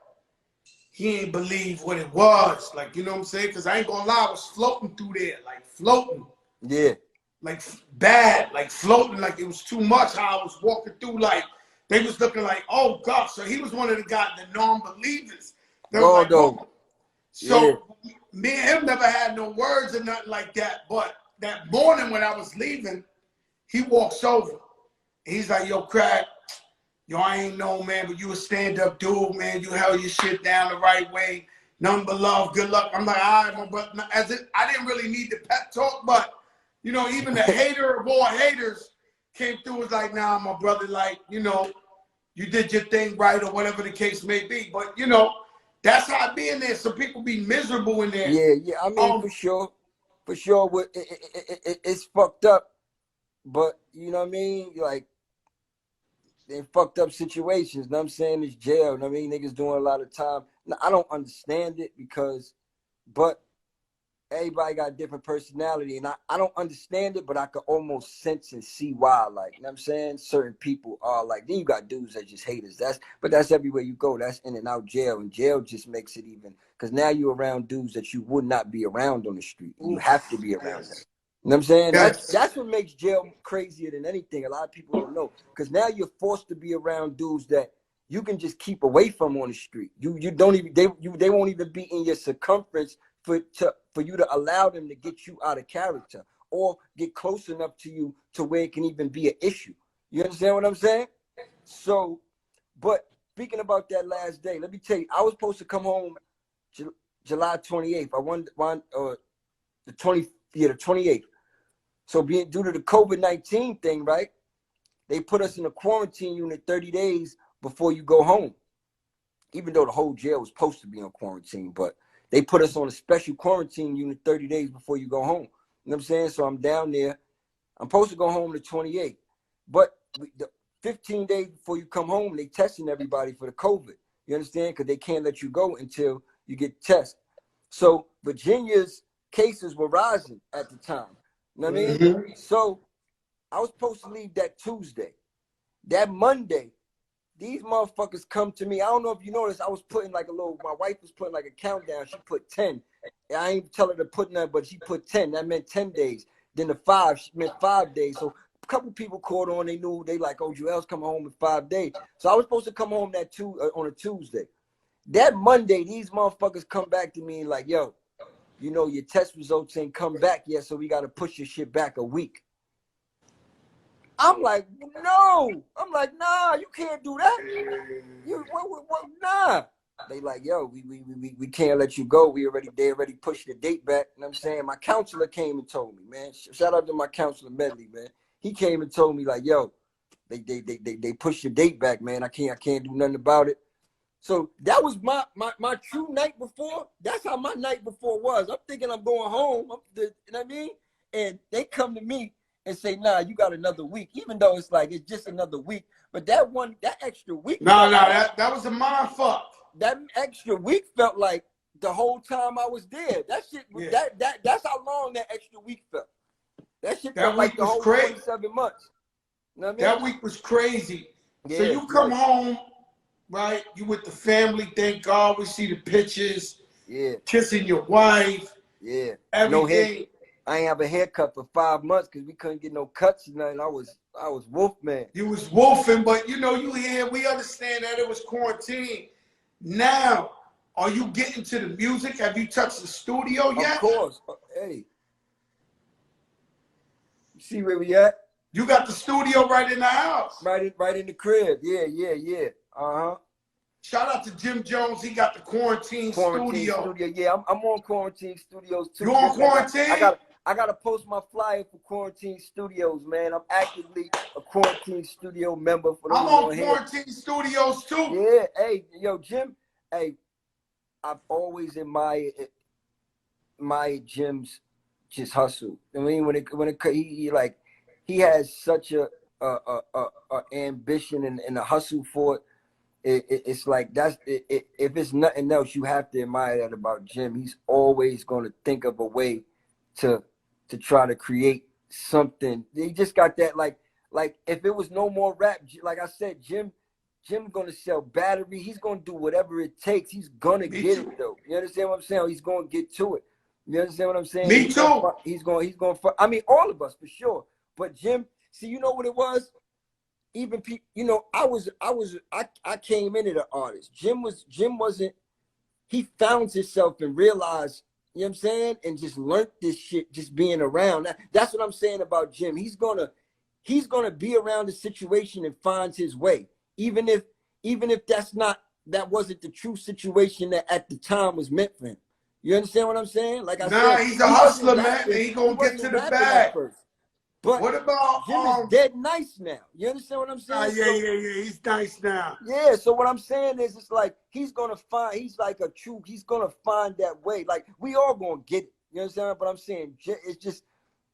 he ain't believe what it was. Like, you know what I'm saying? Because I ain't gonna lie, I was floating through there, like floating. Yeah. Like bad, like floating, like it was too much how I was walking through, like, they was looking like, oh, God. So he was one of the guys, the non-believers. Like, oh. So me and him never had no words or nothing like that. But that morning when I was leaving, he walks over. He's like, yo, Crack, yo, I ain't know, man, but you a stand-up dude, man. You held your shit down the right way. Nothing but love. Good luck. I'm like, all right, my brother. I didn't really need the pep talk, but, you know, even the hater of all haters came through, was like, nah, my brother, like, you know, you did your thing right or whatever the case may be. But, you know, that's how it be in there. Some people be miserable in there. Yeah. I mean, for sure. It's fucked up. But, you know what I mean? Like, in fucked up situations, you know what I'm saying? It's jail, you know what I mean? Niggas doing a lot of time. Now, I don't understand it but everybody got a different personality, and I don't understand it, but I can almost sense and see why, like, you know what I'm saying? Certain people are like, then you got dudes that just haters. But that's everywhere you go. That's in and out jail, and jail just makes it even, because now you're around dudes that you would not be around on the street. You have to be around them. You know what I'm saying? That's what makes jail crazier than anything. A lot of people don't know, because now you're forced to be around dudes that you can just keep away from on the street. You don't even they won't even be in your circumference for you to allow them to get you out of character or get close enough to you to where it can even be an issue. You understand what I'm saying? So, but speaking about that last day, let me tell you, I was supposed to come home July 28th. I won the 28th. So being due to the COVID-19 thing, right? they put us in a quarantine unit 30 days before you go home. Even though the whole jail was supposed to be on quarantine, but they put us on a special quarantine unit 30 days before you go home. You know what I'm saying? So I'm down there. I'm supposed to go home the 28th, but the 15 days before you come home, they testing everybody for the COVID. You understand? Because they can't let you go until you get tested. So Virginia's cases were rising at the time. You know what I mean? So I was supposed to leave that Tuesday. That Monday, these motherfuckers come to me. I don't know if you noticed, I was putting like a little, my wife was putting like a countdown. She put 10. I ain't tell her to put nothing, but she put 10. That meant 10 days. Then the 5, she meant 5 days. So a couple people called on, they knew, they like, oh, Juelz coming home in 5 days. So I was supposed to come home on a Tuesday. That Monday, these motherfuckers come back to me like, yo, you know, your test results ain't come back yet, so we got to push your shit back a week. I'm like, no. I'm like, nah, you can't do that. Nah. They like, yo, we can't let you go. They already pushed the date back. You know what I'm saying? My counselor came and told me, man. Shout out to my counselor Medley, man. He came and told me like, yo, they pushed the date back, man. I can't do nothing about it. So that was my true night before. That's how my night before was. I'm thinking I'm going home. You know what I mean? And they come to me and say, nah, you got another week, even though it's like it's just another week. But that extra week. That was a mind fuck. That extra week felt like the whole time I was there. That shit, yeah. That's how long that extra week felt. That shit felt like the whole 27 months. You know what I mean? That week was crazy. Yeah, so you come home, right? You with the family, thank God. We see the pictures. Yeah. Kissing your wife. Yeah. Everything. I ain't have a haircut for 5 months because we couldn't get no cuts and nothing. I was wolf man. You was wolfing, but you know, you here. We understand that it was quarantine. Now, are you getting to the music? Have you touched the studio yet? Of course. Hey. You see where we at? You got the studio right in the house. Right in the crib. Yeah. Uh-huh. Shout out to Jim Jones. He got the quarantine studio. Yeah, I'm on Quarantine Studios too. You on quarantine? I gotta post my flyer for Quarantine Studios, man. I'm actively a Quarantine Studio member. I'm on Quarantine Studios too. Yeah, hey, yo, Jim. Hey, I've always admired Jim's just hustle. I mean, he has such a ambition and a hustle for it. It's like if it's nothing else, you have to admire that about Jim. He's always going to think of a way to try to create something. He just got that like if it was no more rap, like I said, Jim going to sell battery. He's going to do whatever it takes. He's going to get it though. You understand what I'm saying? He's going to get to it. You understand what I'm saying? Me too. He's going. I mean, all of us for sure. But Jim, see, you know what it was? Even people, you know, I came into the artist. Jim wasn't, he found himself and realized, you know what I'm saying? And just learned this shit just being around. That's what I'm saying about Jim. He's gonna be around the situation and finds his way. Even if that wasn't the true situation that at the time was meant for him. You understand what I'm saying? Like I said, he's a hustler, man. He gonna get to the bag. But what about Jim is dead nice now? You understand what I'm saying? Yeah. He's nice now. Yeah. So what I'm saying is, it's like he's gonna find that way. Like we all gonna get it. You understand? But I'm saying it's just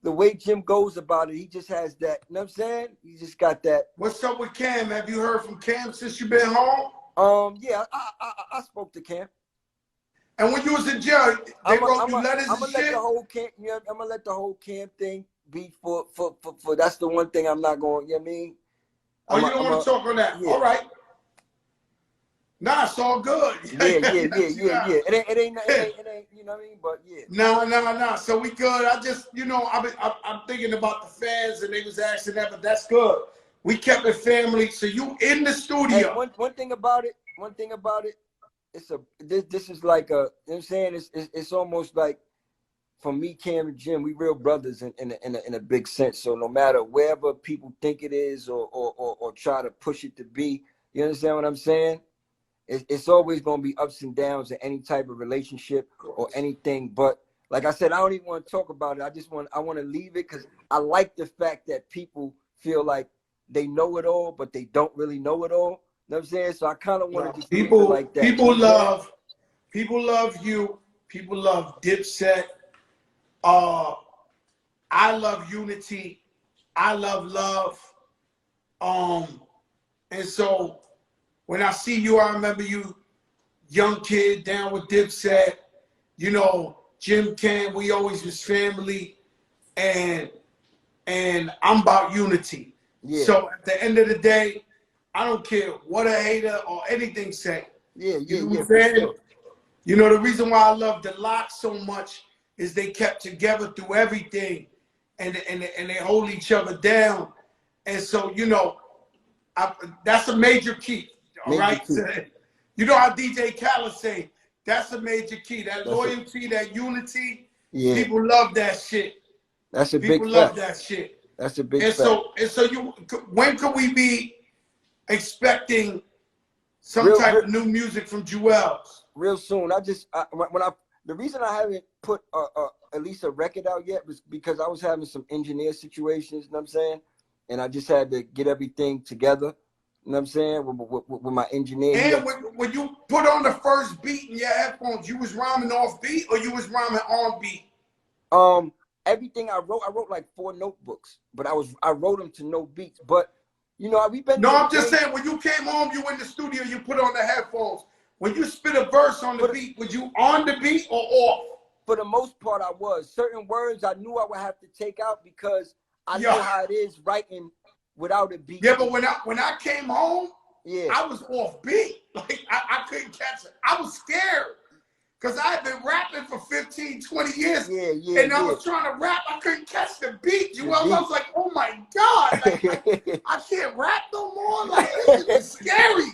the way Jim goes about it. He just has that. You know what I'm saying? He just got that. What's up with Cam? Have you heard from Cam since you've been home? Yeah, I spoke to Cam. And when you was in jail, they wrote you letters and shit? I'm gonna let the whole Cam thing be for that's the one thing I'm not going, you know what I mean? You don't want to talk on that. Yeah. All right. Nah, it's all good. Yeah. It ain't, you know what I mean? But yeah. No. So we good. I just, you know, I'm thinking about the fans and they was asking that, but that's good. We kept it family. So you in the studio. Hey, one thing about it, this is like you know what I'm saying? It's almost like, for me, Cam and Jim, we real brothers in a big sense. So no matter wherever people think it is or try to push it to be, you understand what I'm saying? It's always going to be ups and downs in any type of relationship or anything. But like I said, I don't even want to talk about it. I want to leave it because I like the fact that people feel like they know it all, but they don't really know it all. You know what I'm saying? So I kind of want to just keep it People, like that. people love you. People love Dipset. I love unity. I love love. And so when I see you, I remember you, young kid down with Dipset. You know, Jim Can, we always was family, and I'm about unity. Yeah. So at the end of the day, I don't care what a hater or anything say. Yeah, You know yeah, what I'm for saying? sure. You know, the reason why I love the Lock so much is they kept together through everything, and they hold each other down. And so, you know, that's a major key. All Major right. key. You know how DJ Khaled say, that's a major key. That That's loyalty, that unity. Yeah. People love that shit. That's a People big love fact. that shit. That's a big And fact. so you, when could we be expecting some type of new music from Juelz? Real soon. The reason I haven't put at least a record out yet was because I was having some engineer situations, you know what I'm saying? And I just had to get everything together, you know what I'm saying, with my engineer. And when you put on the first beat in your headphones, you was rhyming off beat or you was rhyming on beat? Everything I wrote like 4 notebooks, but I wrote them to no beats. But you know, we've been. No, I'm just saying, when you came home, you in the studio, you put on the headphones. When you spit a verse on the beat, was you on the beat or off? For the most part, I was. Certain words I knew I would have to take out because I know how it is writing without a beat. Yeah, but when I came home, yeah, I was off beat. Like I couldn't catch it. I was scared. Because I had been rapping for 15, 20 years. And I was trying to rap. I couldn't catch the beat. I was like, oh my God. Like, I can't rap no more. Like, this is scary.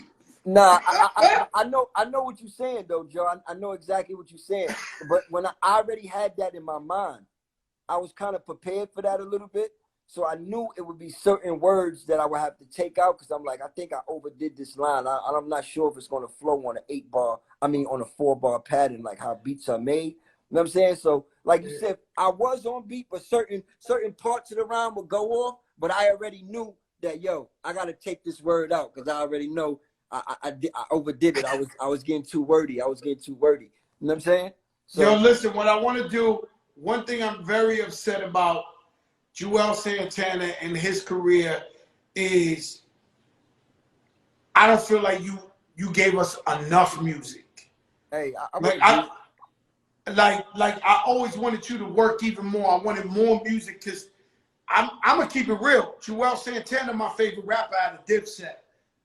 Nah, I know what you're saying though, Joe. I know exactly what you're saying. But when I already had that in my mind, I was kind of prepared for that a little bit. So I knew it would be certain words that I would have to take out because I'm like, I think I overdid this line. I'm not sure if it's going to flow on on a 4-bar pattern, like how beats are made. You know what I'm saying? So like you said, I was on beat, but certain parts of the rhyme would go off. But I already knew that, yo, I got to take this word out because I already know I overdid it. I was getting too wordy. You know what I'm saying? So, yo, listen, what I want to do, one thing I'm very upset about Juelz Santana and his career is I don't feel like you gave us enough music. Hey, I always wanted you to work even more. I wanted more music because I'm gonna keep it real. Juelz Santana, my favorite rapper out of Dipset.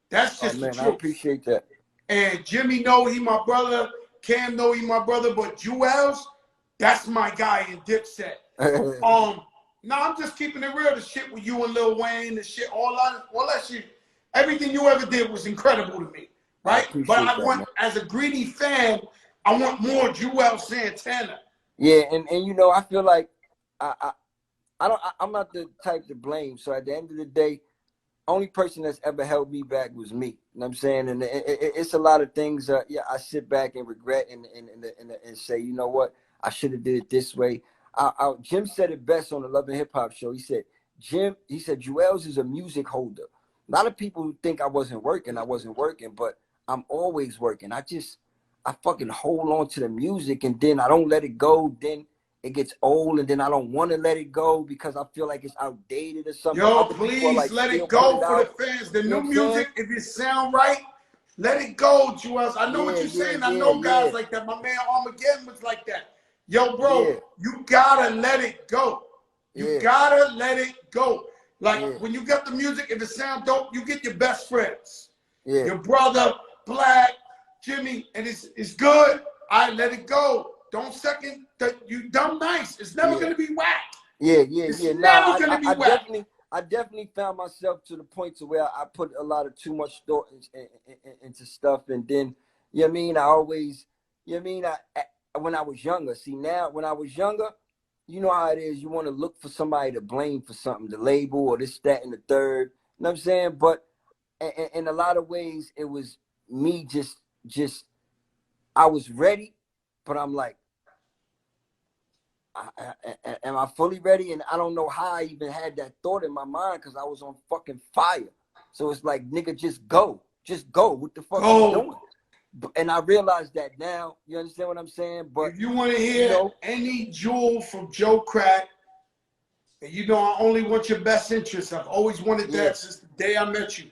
That's just the truth. I appreciate that. And Jimmy know he my brother. Cam know he my brother. But Juelz, that's my guy in Dipset. No, I'm just keeping it real. The shit with you and Lil Wayne, the shit, all that shit, everything you ever did was incredible to me, right? But I want, as a greedy fan, I want more Juelz Santana. Yeah, and you know, I feel like I'm not the type to blame. So at the end of the day, only person that's ever held me back was me. You know what I'm saying? And it's a lot of things. I sit back and regret and say, you know what, I should have did it this way. Jim said it best on the Love and Hip Hop show. He said, Juelz is a music holder. A lot of people think I wasn't working, but I'm always working. I fucking hold on to the music and then I don't let it go. Then it gets old and then I don't want to let it go because I feel like it's outdated or something. Yo, please let it go for the fans. The new music, if it sound right, let it go, Juelz. I know what you're saying. I know guys like that. My man Armageddon was like that. Yo, bro, you gotta let it go. You gotta let it go. Like when you get the music, if it sound dope, you get your best friends. Your brother, Black, Jimmy, and it's good. I let it go. Don't second that you done nice. It's never gonna be whack. It's never gonna be whack. I definitely found myself to the point to where I put a lot of too much thought into stuff, and then you know what I mean. I always, you know what I mean. When I was younger, see now when I was younger, you know how it is. You want to look for somebody to blame for something, the label or this, that, and the third. You know what I'm saying? But in a lot of ways, it was me just I was ready, but I'm like, am I fully ready? And I don't know how I even had that thought in my mind because I was on fucking fire. So it's like, nigga, just go. Just go. What the fuck you doing? And I realized that now. You understand what I'm saying? But if you want to hear any jewel from Joe Crack, and you know I only want your best interest. I've always wanted that since the day I met you.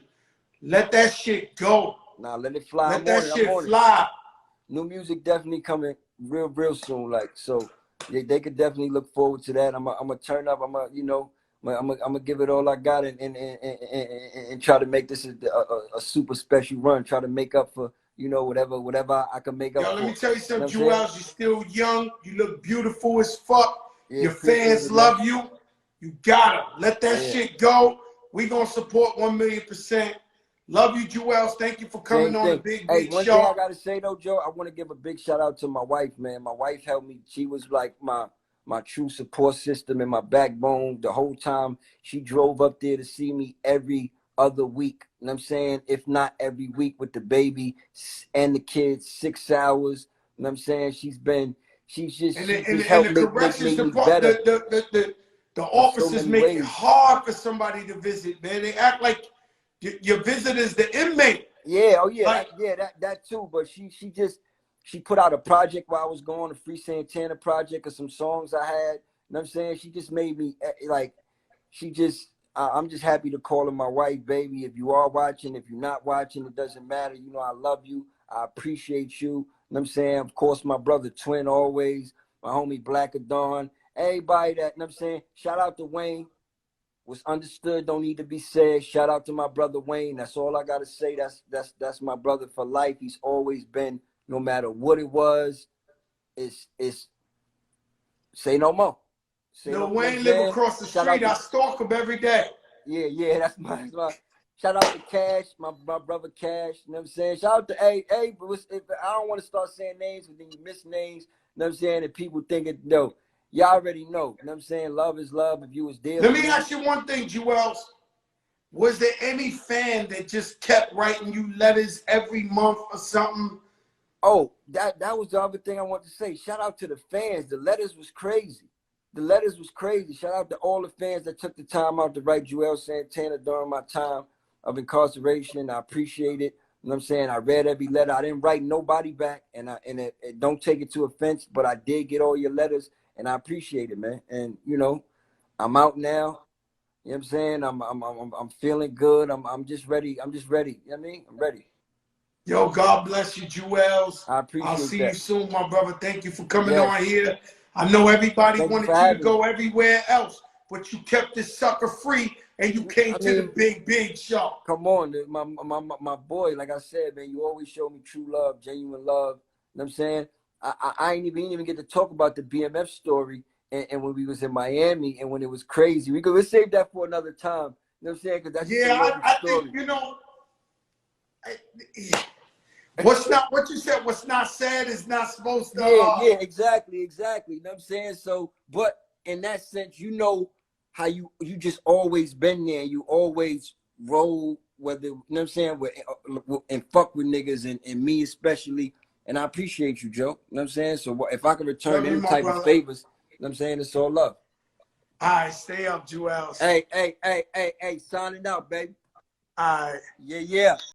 Let that shit go. Nah, let it fly. Let that shit fly. New music definitely coming real soon. Like, so they could definitely look forward to that. I'm gonna turn up. I'm gonna give it all I got and try to make this a super special run. Try to make up for, you know, whatever I can make up for. Let me tell you something, Juelz. You're still young. You look beautiful as fuck. Yeah, your fans love you. You gotta let that shit go. We gonna support 1,000,000%. Love you, Juelz. Thank you for coming on the Big Beat one Show. Thing I gotta say though, Joe, I want to give a big shout out to my wife, man. My wife helped me. She was like my true support system and my backbone the whole time. She drove up there to see me every other week. You know what I'm saying? If not every week with the baby and the kids, 6 hours. You know what I'm saying? She's just helped make me better. The officers make it hard for somebody to visit, man. They act like your visitor's the inmate. Yeah, oh yeah, like, that too. But she put out a project while I was going, a Free Santana project of some songs I had. You know what I'm saying? She just made me like, I'm just happy to call her my wife, baby. If you are watching, if you're not watching, it doesn't matter. You know, I love you. I appreciate you. You know what I'm saying? Of course, my brother Twin always, my homie Black Dawn, everybody that, you know what I'm saying? Shout out to Wayne. What's understood don't need to be said. Shout out to my brother Wayne. That's all I gotta say. That's my brother for life. He's always been, no matter what it was, it's say no more. Wayne live across the street. I stalk him every day. Yeah, that's my shout out to Cash, my brother Cash. You know what I'm saying? Shout out to but I don't want to start saying names, but then you miss names. You know what I'm saying? And people thinking, no. Y'all already know. You know what I'm saying? Love is love. If you was there. Let me ask you one thing, Juelz. Was there any fan that just kept writing you letters every month or something? Oh, that was the other thing I wanted to say. Shout out to the fans. The letters was crazy. Shout out to all the fans that took the time out to write Juelz Santana during my time of incarceration. I appreciate it. You know what I'm saying? I read every letter. I didn't write nobody back, and it don't take it to offense, but I did get all your letters. And I appreciate it, man. And you know, I'm out now. You know what I'm saying? I'm feeling good. I'm just ready. You know what I mean? I'm ready. Yo, God bless you, Juelz. I appreciate that. I'll see you soon, my brother. Thank you for coming on here. I know everybody wanted you to go everywhere else, but you kept this sucker free and you came to the big show. Come on, my boy. Like I said, man, you always show me true love, genuine love. You know what I'm saying? I didn't even get to talk about the BMF story and when we was in Miami and when it was crazy. We'll save that for another time. You know what I'm saying? Because that's I think, you know, what you said, what's not said is not supposed to. Yeah, exactly. You know what I'm saying? So, but in that sense, you know how you just always been there. You always roll, whether, you know what I'm saying, and fuck with niggas and me especially. And I appreciate you, Joe. You know what I'm saying? So if I can return any type of favors, you know what I'm saying? It's all love. All right, stay up, Juelz. Hey, signing out, baby. All right. Yeah.